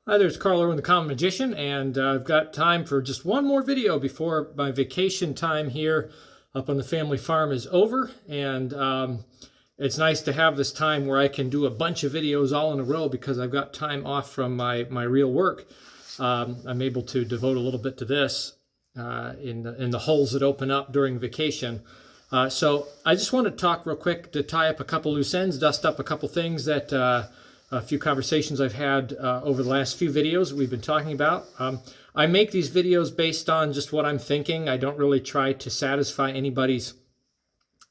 Hi, there's Carl Irwin, the Common Magician, and I've got time for just one more video before my vacation time here up on the family farm is over. And it's nice to have this time where I can do a bunch of videos all in a row because I've got time off from my real work. I'm able to devote a little bit to this in the holes that open up during vacation. So I just want to talk real quick to tie up a couple loose ends, dust up a couple things that a few conversations I've had over the last few videos we've been talking about. I make these videos based on just what I'm thinking. I don't really try to satisfy anybody's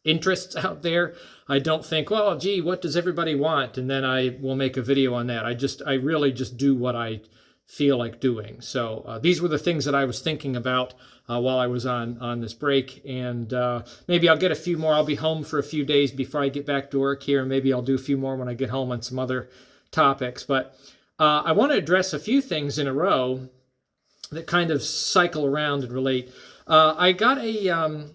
interests out there. I don't think, well, gee, what does everybody want? And then I will make a video on that. I really just do what I feel like doing. So these were the things that I was thinking about while I was on this break, and maybe I'll get a few more. I'll be home for a few days before I get back to work here, and maybe I'll do a few more when I get home on some other topics. But I want to address a few things in a row that kind of cycle around and relate. I got a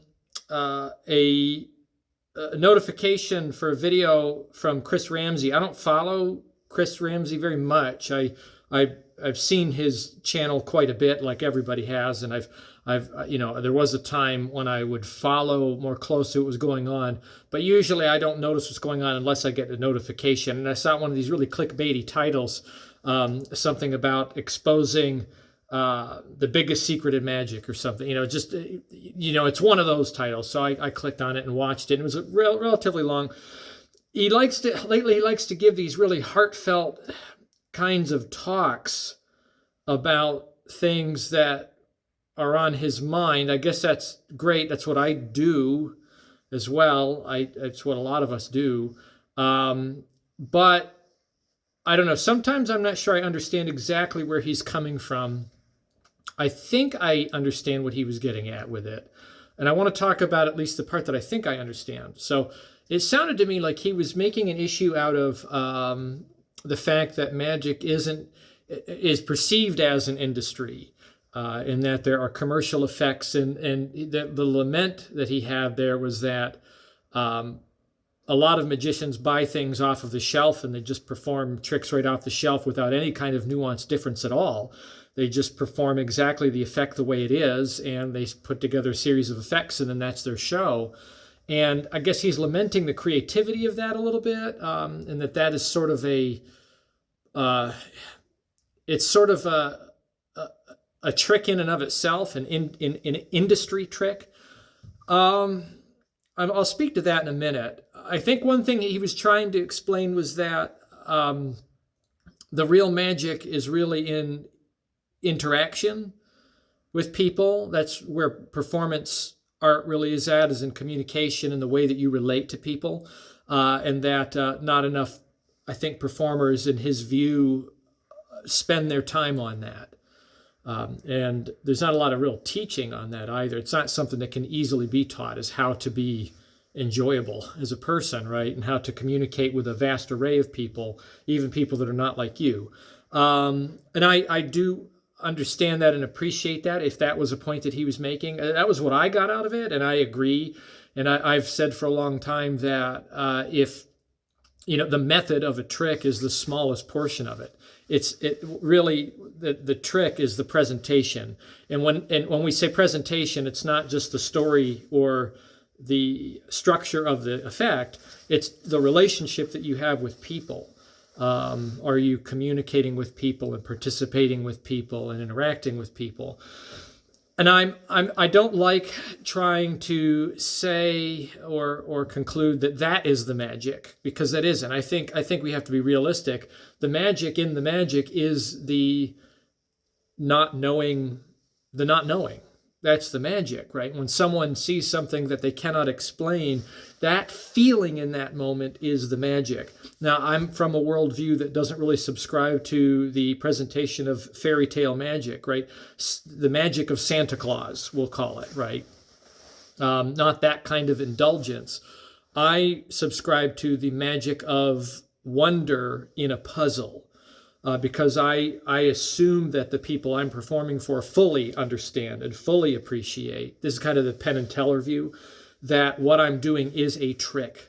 notification for a video from Chris Ramsey. I don't follow Chris Ramsey very much. I've seen his channel quite a bit, like everybody has, and I've there was a time when I would follow more closely what was going on, but usually I don't notice what's going on unless I get a notification. And I saw one of these really clickbaity titles, something about exposing the biggest secret in magic or something. It's one of those titles. So I clicked on it and watched it. It was relatively long. Lately he likes to give these really heartfelt kinds of talks about things that are on his mind. I guess that's great. That's what I do as well. It's what a lot of us do. But I don't know. Sometimes I'm not sure I understand exactly where he's coming from. I think I understand what he was getting at with it. And I want to talk about at least the part that I think I understand. So it sounded to me like he was making an issue out of the fact that magic is perceived as an industry, and that there are commercial effects, and the lament that he had there was that a lot of magicians buy things off of the shelf and they just perform tricks right off the shelf without any kind of nuanced difference at all. They just perform exactly the effect the way it is, and they put together a series of effects, and then that's their show. And I guess he's lamenting the creativity of that a little bit, and that is sort of it's sort of a trick in and of itself, an industry trick. I'll speak to that in a minute. I think one thing he was trying to explain was that the real magic is really in interaction with people. That's where performance art really is at, is in communication and the way that you relate to people, and that not enough, I think, performers, in his view, spend their time on that. And there's not a lot of real teaching on that either. It's not something that can easily be taught, is how to be enjoyable as a person, right? And how to communicate with a vast array of people, even people that are not like you. And I do understand that and appreciate that, if that was a point that he was making. That was what I got out of it, and I agree. And I've said for a long time that if the method of a trick is the smallest portion of it. It really, the trick is the presentation. And when we say presentation, it's not just the story or the structure of the effect. It's the relationship that you have with people. Are you communicating with people and participating with people and interacting with people? And I don't like trying to say or conclude that is the magic, because that isn't. I think we have to be realistic. The magic in the magic is the not knowing. That's the magic, right? When someone sees something that they cannot explain, that feeling in that moment is the magic. Now, I'm from a worldview that doesn't really subscribe to the presentation of fairy tale magic, right? The magic of Santa Claus, we'll call it, right? Not that kind of indulgence. I subscribe to the magic of wonder in a puzzle. Because I assume that the people I'm performing for fully understand and fully appreciate. This is kind of the Penn and Teller view, that what I'm doing is a trick.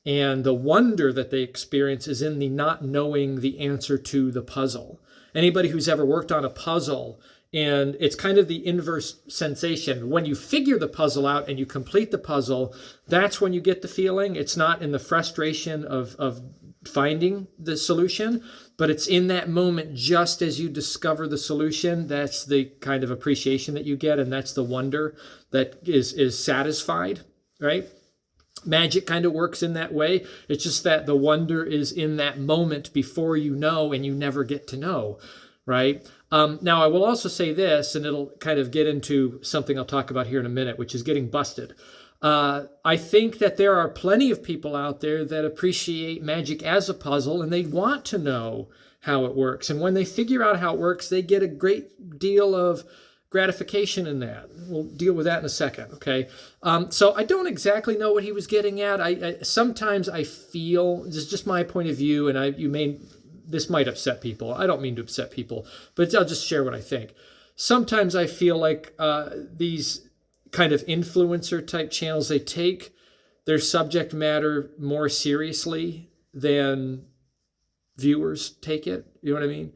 And the wonder that they experience is in the not knowing the answer to the puzzle. Anybody who's ever worked on a puzzle, and it's kind of the inverse sensation. When you figure the puzzle out and you complete the puzzle, that's when you get the feeling. It's not in the frustration of finding the solution, but it's in that moment just as you discover the solution. That's the kind of appreciation that you get, and that's the wonder that is satisfied, right? Magic kind of works in that way. It's just that the wonder is in that moment before you know, and you never get to know, right? Now, I will also say this, and it'll kind of get into something I'll talk about here in a minute, which is getting busted. I think that there are plenty of people out there that appreciate magic as a puzzle, and they want to know how it works. And when they figure out how it works, they get a great deal of gratification in that. We'll deal with that in a second, okay? So I don't exactly know what he was getting at. Sometimes I feel, this is just my point of view, and this might upset people. I don't mean to upset people, but I'll just share what I think. Sometimes I feel like these kind of influencer type channels, they take their subject matter more seriously than viewers take it. You know what I mean?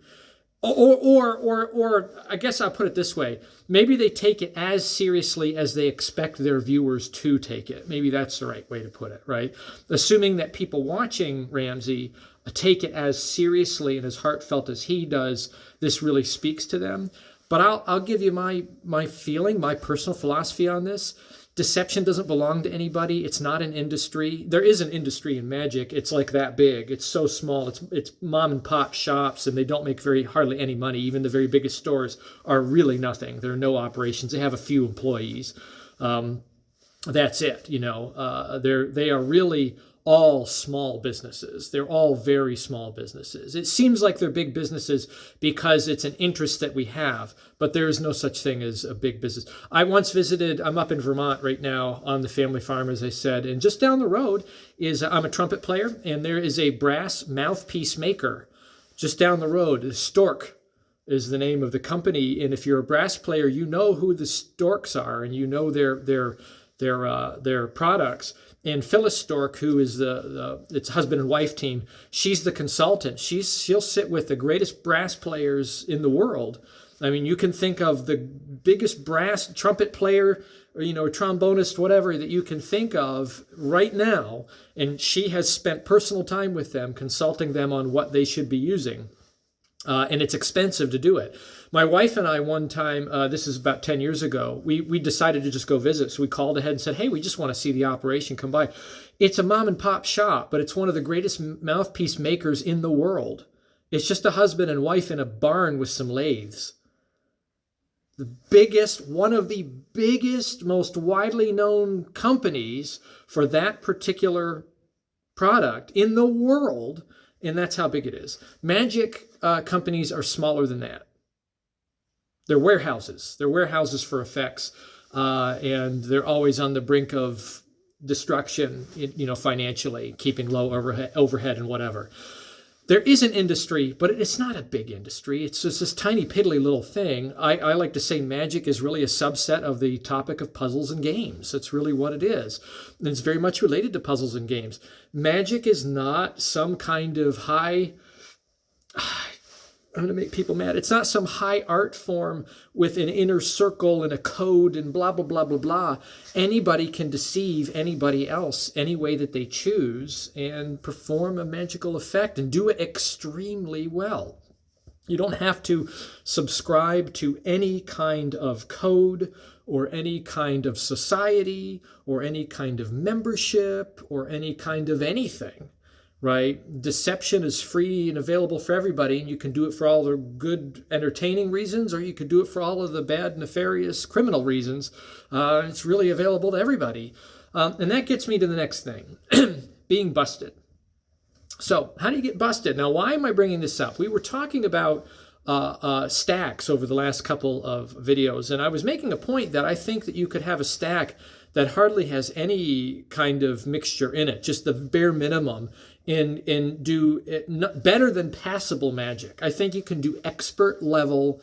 Or I guess I'll put it this way. Maybe they take it as seriously as they expect their viewers to take it. Maybe that's the right way to put it, right? Assuming that people watching Ramsey take it as seriously and as heartfelt as he does, this really speaks to them. But I'll give you my feeling, my personal philosophy on this. Deception doesn't belong to anybody. It's not an industry. There is an industry in magic. It's like that big. It's so small. It's mom and pop shops, and they don't make hardly any money. Even the very biggest stores are really nothing. There are no operations. They have a few employees. That's it. They are really all small businesses. They're all very small businesses. It seems like they're big businesses because it's an interest that we have, but there is no such thing as a big business. I'm up in Vermont right now on the family farm, as I said, and just down the road I'm a trumpet player, and there is a brass mouthpiece maker just down the road. Stork is the name of the company, and if you're a brass player, you know who the Storks are, and you know their products. And Phyllis Stork, who is it's husband and wife team, she's the consultant. She'll sit with the greatest brass players in the world. I mean, you can think of the biggest brass trumpet player, or trombonist, whatever that you can think of right now, and she has spent personal time with them, consulting them on what they should be using. And it's expensive to do it. My wife and I, one time, this is about 10 years ago, we decided to just go visit. So we called ahead and said, hey, we just want to see the operation, come by. It's a mom and pop shop, but it's one of the greatest mouthpiece makers in the world. It's just a husband and wife in a barn with some lathes. One of the biggest, most widely known companies for that particular product in the world. And that's how big it is. Magic companies are smaller than that. They're warehouses. They're warehouses for effects, and they're always on the brink of destruction, financially, keeping low overhead and whatever. There is an industry, but it's not a big industry. It's just this tiny, piddly little thing. I like to say magic is really a subset of the topic of puzzles and games. That's really what it is. And it's very much related to puzzles and games. Magic is not some kind of I'm going to make people mad. It's not some high art form with an inner circle and a code and blah, blah, blah, blah, blah. Anybody can deceive anybody else any way that they choose and perform a magical effect and do it extremely well. You don't have to subscribe to any kind of code or any kind of society or any kind of membership or any kind of anything. Right? Deception is free and available for everybody, and you can do it for all the good, entertaining reasons, or you could do it for all of the bad, nefarious, criminal reasons. It's really available to everybody. And that gets me to the next thing, being busted. So how do you get busted? Now, why am I bringing this up? We were talking about stacks over the last couple of videos, and I was making a point that I think that you could have a stack that hardly has any kind of mixture in it, just the bare minimum, and do it better than passable magic. I think you can do expert level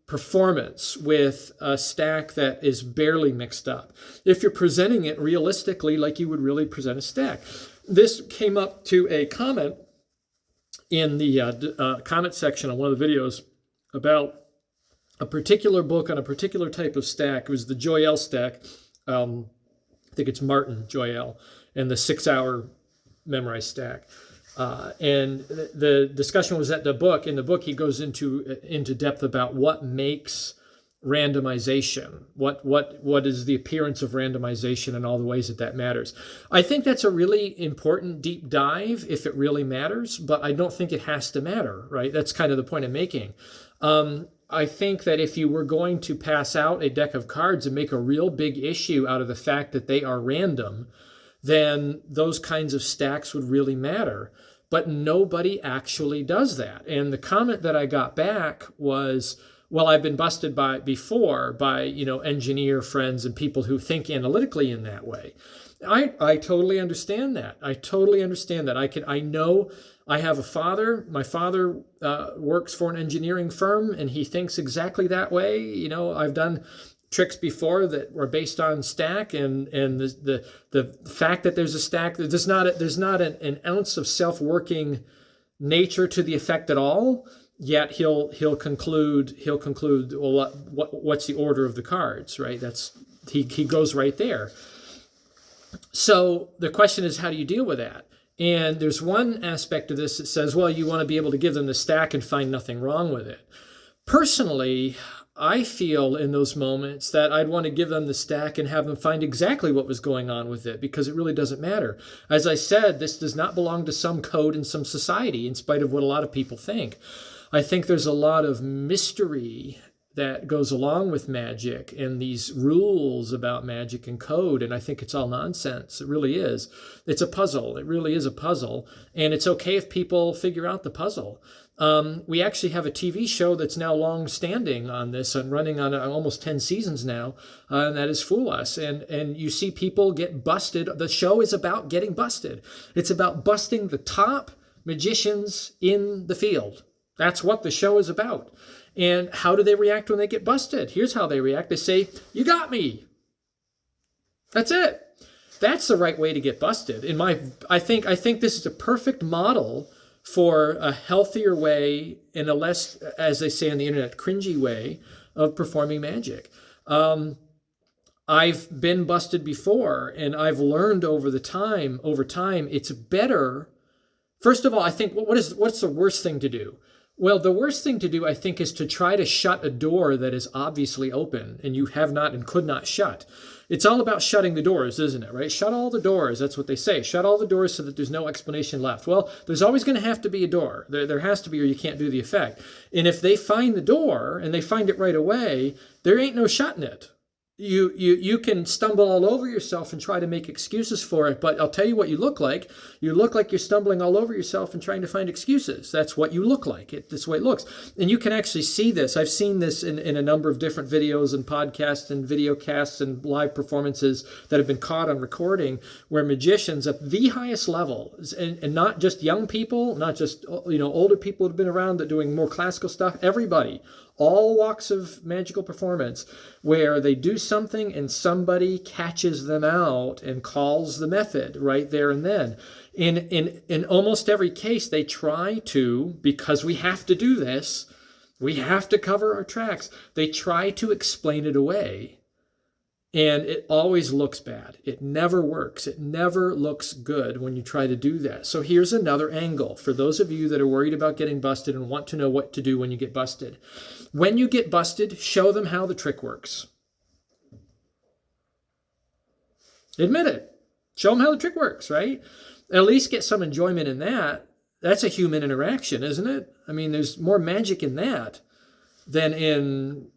performance with a stack that is barely mixed up, if you're presenting it realistically like you would really present a stack. This came up to a comment in the comment section on one of the videos about a particular book on a particular type of stack. It was the Joyelle stack. I think it's Martin Joyelle, and the 6-hour memorized stack. And the discussion was that in the book, he goes into depth about what makes randomization, what is the appearance of randomization and all the ways that matters. I think that's a really important deep dive if it really matters, but I don't think it has to matter, right? That's kind of the point I'm making. I think that if you were going to pass out a deck of cards and make a real big issue out of the fact that they are random, then those kinds of stacks would really matter. But nobody actually does that. And the comment that I got back was, well, I've been busted before by engineer friends and people who think analytically in that way. I totally understand that. I know I have a father. My father works for an engineering firm, and he thinks exactly that way. I've done tricks before that were based on stack, and the fact that there's a stack, there's not an ounce of self-working nature to the effect at all. Yet he'll conclude. Well, what's the order of the cards, right? He goes right there. So the question is, how do you deal with that? And there's one aspect of this that says, well, you want to be able to give them the stack and find nothing wrong with it. Personally, I feel in those moments that I'd want to give them the stack and have them find exactly what was going on with it, because it really doesn't matter. As I said, this does not belong to some code in some society, in spite of what a lot of people think. I think there's a lot of mystery that goes along with magic and these rules about magic and code, and I think it's all nonsense. It really is. It's a puzzle. It really is a puzzle, and it's okay if people figure out the puzzle. We actually have a TV show that's now long-standing on this and running on almost 10 seasons now, and that is Fool Us. And you see people get busted. The show is about getting busted. It's about busting the top magicians in the field. That's what the show is about. And how do they react when they get busted? Here's how they react. They say, "You got me." That's it. That's the right way to get busted. I think this is a perfect model for a healthier way and a less, as they say on the internet, cringy way of performing magic. I've been busted before, and I've learned over time, it's better. First of all, I think what's the worst thing to do? Well, the worst thing to do, I think, is to try to shut a door that is obviously open and you have not and could not shut. It's all about shutting the doors, isn't it, right? Shut all the doors. That's what they say. Shut all the doors so that there's no explanation left. Well, there's always going to have to be a door. There has to be, or you can't do the effect. And if they find the door and they find it right away, there ain't no shutting it. You can stumble all over yourself and try to make excuses for it, but I'll tell you what you look like. You look like you're stumbling all over yourself and trying to find excuses. That's what you look like. That's the way it looks. And you can actually see this. I've seen this in a number of different videos and podcasts and video casts and live performances that have been caught on recording, where magicians at the highest level, and not just young people, not just older people who have been around that doing more classical stuff, everybody, all walks of magical performance, where they do something and somebody catches them out and calls the method right there and then. In almost every case, they try to, because we have to do this, we have to cover our tracks, they try to explain it away. And it always looks bad. It never works. It never looks good when you try to do that. So here's another angle for those of you that are worried about getting busted and want to know what to do when you get busted. When you get busted, show them how the trick works. Admit it. Show them how the trick works, right? At least get some enjoyment in that. That's a human interaction, isn't it? I mean, there's more magic in that than in,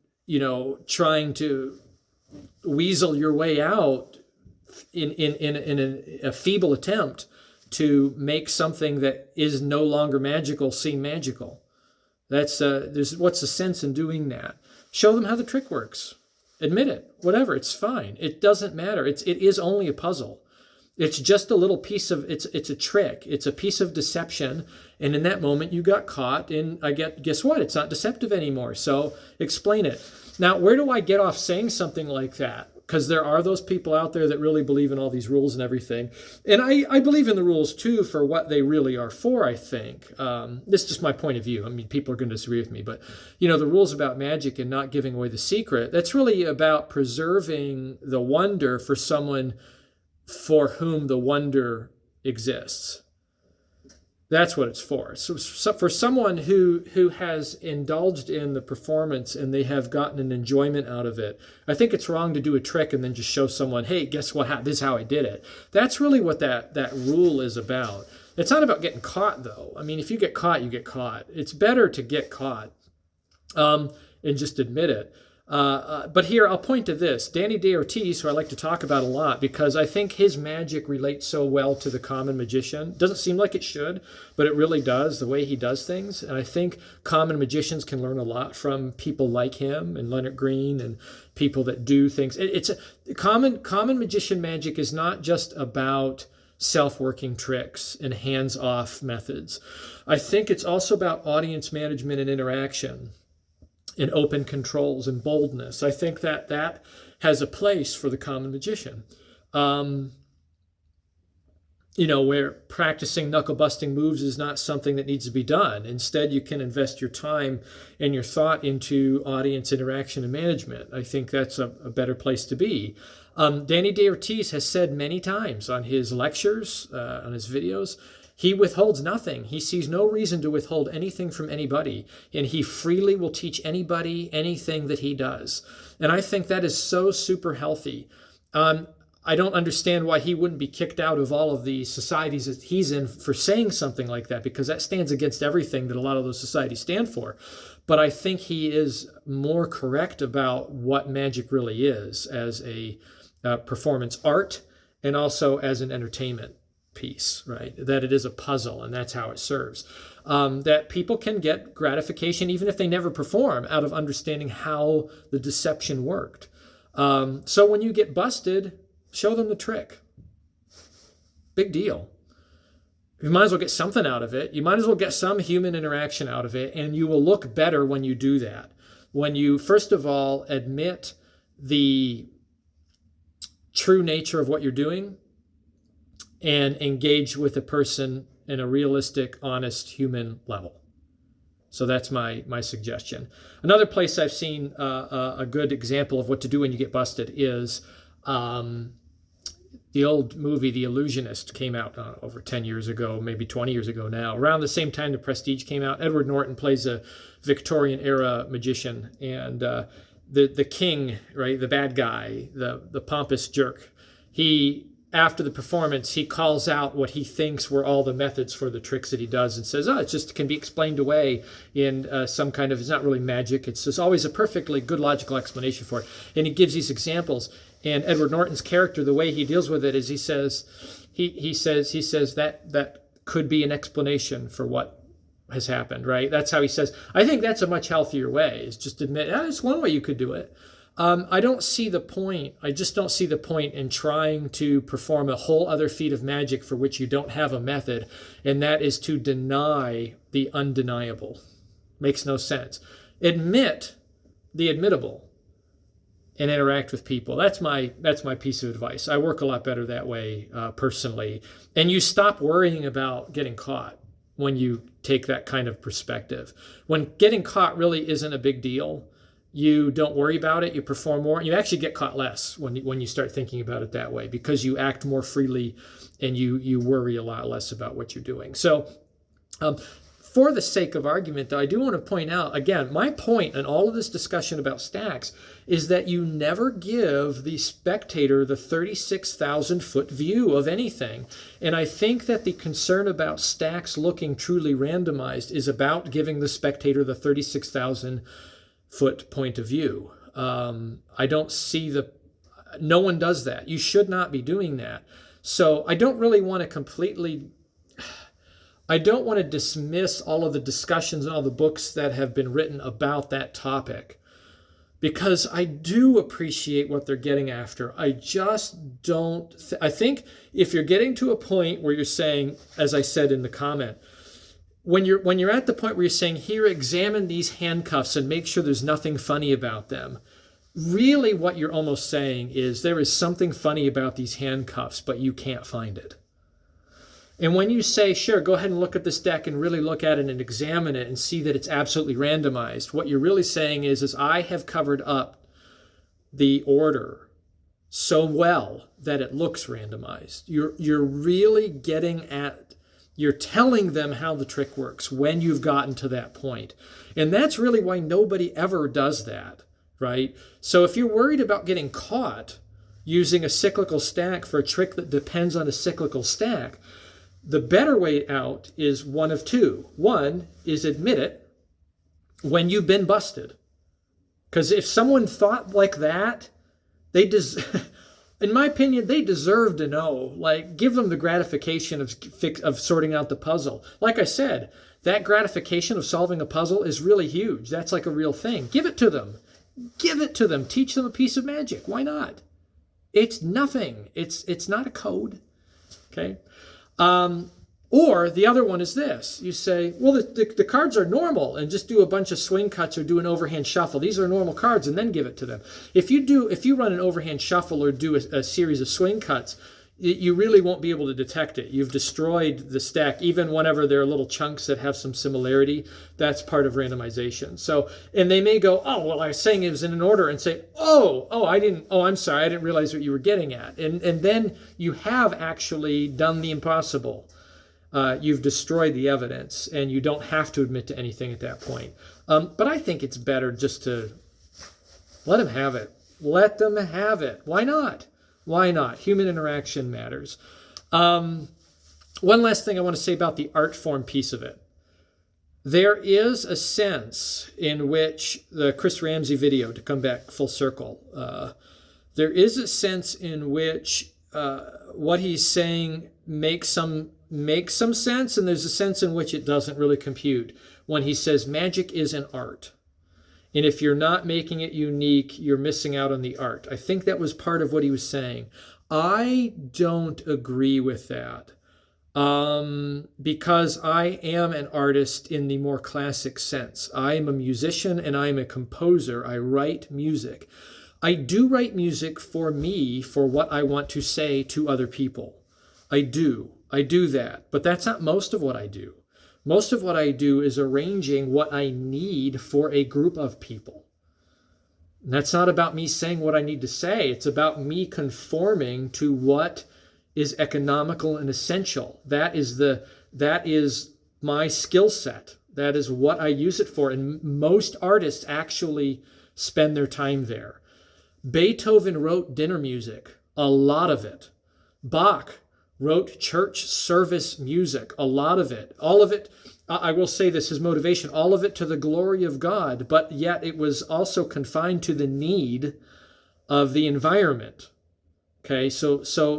trying to weasel your way out in a feeble attempt to make something that is no longer magical seem magical. What's the sense in doing that? Show them how the trick works. Admit it. Whatever. It's fine. It doesn't matter. It is only a puzzle. It's just a little piece of, it's a trick. It's a piece of deception. And in that moment you got caught, and guess what? It's not deceptive anymore. So explain it. Now, where do I get off saying something like that? Because there are those people out there that really believe in all these rules and everything. And I believe in the rules too for what they really are for, I think. This is just my point of view. I mean, people are going to disagree with me. But, the rules about magic and not giving away the secret, that's really about preserving the wonder for someone for whom the wonder exists. That's what it's for. So for someone who has indulged in the performance and they have gotten an enjoyment out of it, I think it's wrong to do a trick and then just show someone, hey, guess what? This is how I did it. That's really what that rule is about. It's not about getting caught, though. I mean, if you get caught, you get caught. It's better to get caught and just admit it. But here, I'll point to this. Danny Day Ortiz, who I like to talk about a lot, because I think his magic relates so well to the common magician. Doesn't seem like it should, but it really does, the way he does things. And I think common magicians can learn a lot from people like him and Leonard Green and people that do things. Common magician magic is not just about self-working tricks and hands-off methods. I think it's also about audience management and interaction, and open controls and boldness. I think that has a place for the common magician. Where practicing knuckle busting moves is not something that needs to be done. Instead, you can invest your time and your thought into audience interaction and management. I think that's a better place to be. Danny Day Ortiz has said many times on his lectures, on his videos, he withholds nothing. He sees no reason to withhold anything from anybody, and he freely will teach anybody anything that he does. And I think that is so super healthy. I don't understand why he wouldn't be kicked out of all of the societies that he's in for saying something like that, because that stands against everything that a lot of those societies stand for. But I think he is more correct about what magic really is as a performance art and also as an entertainment piece, right? That it is a puzzle, and that's how it serves. That people can get gratification, even if they never perform, out of understanding how the deception worked. So when you get busted, show them the trick. Big deal. You might as well get something out of it. You might as well get some human interaction out of it, and you will look better when you do that. When you, first of all, admit the true nature of what you're doing, and engage with a person in a realistic, honest, human level. So that's my suggestion. Another place I've seen a good example of what to do when you get busted is the old movie The Illusionist came out over 10 years ago, maybe 20 years ago now. Around the same time The Prestige came out. Edward Norton plays a Victorian-era magician, and the king, right, the bad guy, the pompous jerk, after the performance, he calls out what he thinks were all the methods for the tricks that he does and says, it just can be explained away in some kind of, it's not really magic. It's just always a perfectly good logical explanation for it. And he gives these examples. And Edward Norton's character, the way he deals with it is he says that could be an explanation for what has happened, right? That's how he says. I think that's a much healthier way, is just admit, it's one way you could do it. I don't see the point. I just don't see the point in trying to perform a whole other feat of magic for which you don't have a method, and that is to deny the undeniable. Makes no sense. Admit the admittable and interact with people. That's my piece of advice. I work a lot better that way personally. And you stop worrying about getting caught when you take that kind of perspective. When getting caught really isn't a big deal, you don't worry about it, you perform more, and you actually get caught less when you start thinking about it that way, because you act more freely and you worry a lot less about what you're doing. So for the sake of argument, though, I do want to point out, again, my point in all of this discussion about stacks is that you never give the spectator the 36,000-foot view of anything. And I think that the concern about stacks looking truly randomized is about giving the spectator the 36,000-foot point of view. I don't see no one does that. You should not be doing that. So I don't really want to dismiss all of the discussions and all the books that have been written about that topic. because I do appreciate what they're getting after. I just don't. I think if you're getting to a point where you're saying, as I said in the comment, when you're at the point where you're saying, here, examine these handcuffs and make sure there's nothing funny about them, really what you're almost saying is there is something funny about these handcuffs, but you can't find it. And when you say, sure, go ahead and look at this deck and really look at it and examine it and see that it's absolutely randomized, what you're really saying is I have covered up the order so well that it looks randomized. You're really getting at, you're telling them how the trick works when you've gotten to that point. And that's really why nobody ever does that, right? So if you're worried about getting caught using a cyclical stack for a trick that depends on a cyclical stack, the better way out is one of two. One is admit it when you've been busted. Because if someone thought like that, in my opinion, they deserve to know. Like, give them the gratification of sorting out the puzzle. Like I said, that gratification of solving a puzzle is really huge. That's like a real thing. Give it to them. Give it to them. Teach them a piece of magic. Why not? It's nothing. It's not a code. Okay? Or the other one is this. You say, well, the cards are normal, and just do a bunch of swing cuts or do an overhand shuffle. These are normal cards, and then give it to them. If you run an overhand shuffle or do a series of swing cuts, you really won't be able to detect it. You've destroyed the stack, even whenever there are little chunks that have some similarity. That's part of randomization. So, and they may go, oh, well, I was saying it was in an order, and say, I'm sorry, I didn't realize what you were getting at. And then you have actually done the impossible. You've destroyed the evidence, and you don't have to admit to anything at that point. But I think it's better just to let them have it. Let them have it. Why not? Why not? Human interaction matters. One last thing I want to say about the art form piece of it. There is a sense in which the Chris Ramsey video, to come back full circle, there is a sense in which what he's saying makes some sense, and there's a sense in which it doesn't really compute when he says magic is an art. And if you're not making it unique, you're missing out on the art. I think that was part of what he was saying. I don't agree with that because I am an artist in the more classic sense. I am a musician and I am a composer. I write music. I do write music for me, for what I want to say to other people. I do that, but that's not most of what I do. Most of what I do is arranging what I need for a group of people. And that's not about me saying what I need to say. It's about me conforming to what is economical and essential. That is my skill set. That is what I use it for. And most artists actually spend their time there. Beethoven wrote dinner music, a lot of it. Bach wrote church service music, a lot of it. All of it, I will say this, his motivation, all of it to the glory of God, but yet it was also confined to the need of the environment. Okay, so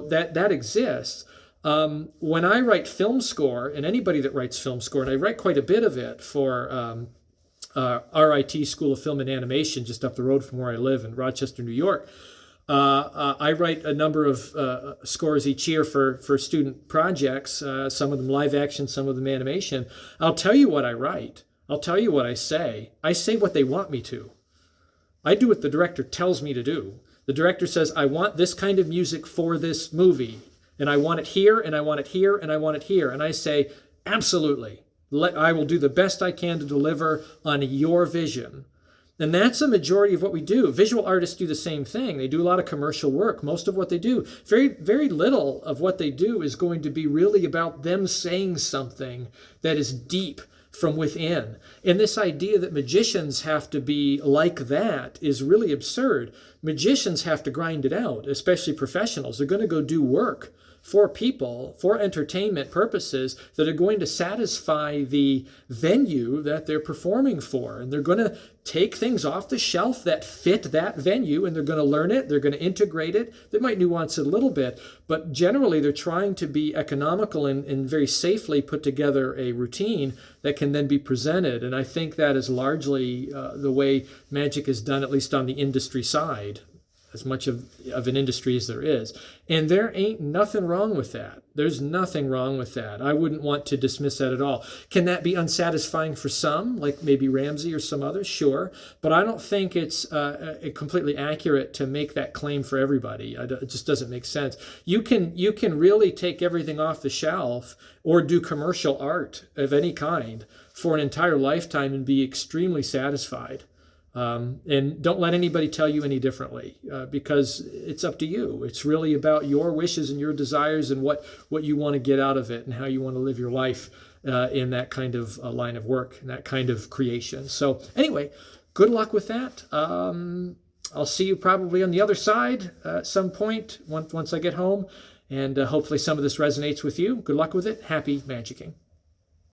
that exists. When I write film score, and anybody that writes film score, and I write quite a bit of it for RIT School of Film and Animation, just up the road from where I live in Rochester, New York, I write a number of scores each year for student projects, some of them live action, some of them animation. I'll tell you what I write. I'll tell you what I say. I say what they want me to. I do what the director tells me to do. The director says, I want this kind of music for this movie, and I want it here, and I want it here, and I want it here. And I say, absolutely. I will do the best I can to deliver on your vision. And that's a majority of what we do. Visual artists do the same thing. They do a lot of commercial work. Most of what they do, very, very little of what they do is going to be really about them saying something that is deep from within. And this idea that magicians have to be like that is really absurd. Magicians have to grind it out, especially professionals. They're going to go do work for people, for entertainment purposes, that are going to satisfy the venue that they're performing for. And they're going to take things off the shelf that fit that venue, and they're going to learn it, they're going to integrate it. They might nuance it a little bit, but generally they're trying to be economical and very safely put together a routine that can then be presented. And I think that is largely the way magic is done, at least on the industry side, as much of an industry as there is. And there ain't nothing wrong with that. There's nothing wrong with that. I wouldn't want to dismiss that at all. Can that be unsatisfying for some, like maybe Ramsey or some others? Sure. But I don't think it's completely accurate to make that claim for everybody. It just doesn't make sense. You can really take everything off the shelf or do commercial art of any kind for an entire lifetime and be extremely satisfied. And don't let anybody tell you any differently, because it's up to you. It's really about your wishes and your desires and what you want to get out of it and how you want to live your life in that kind of line of work and that kind of creation. So anyway, good luck with that. I'll see you probably on the other side at some point once I get home, and hopefully some of this resonates with you. Good luck with it. Happy magicking.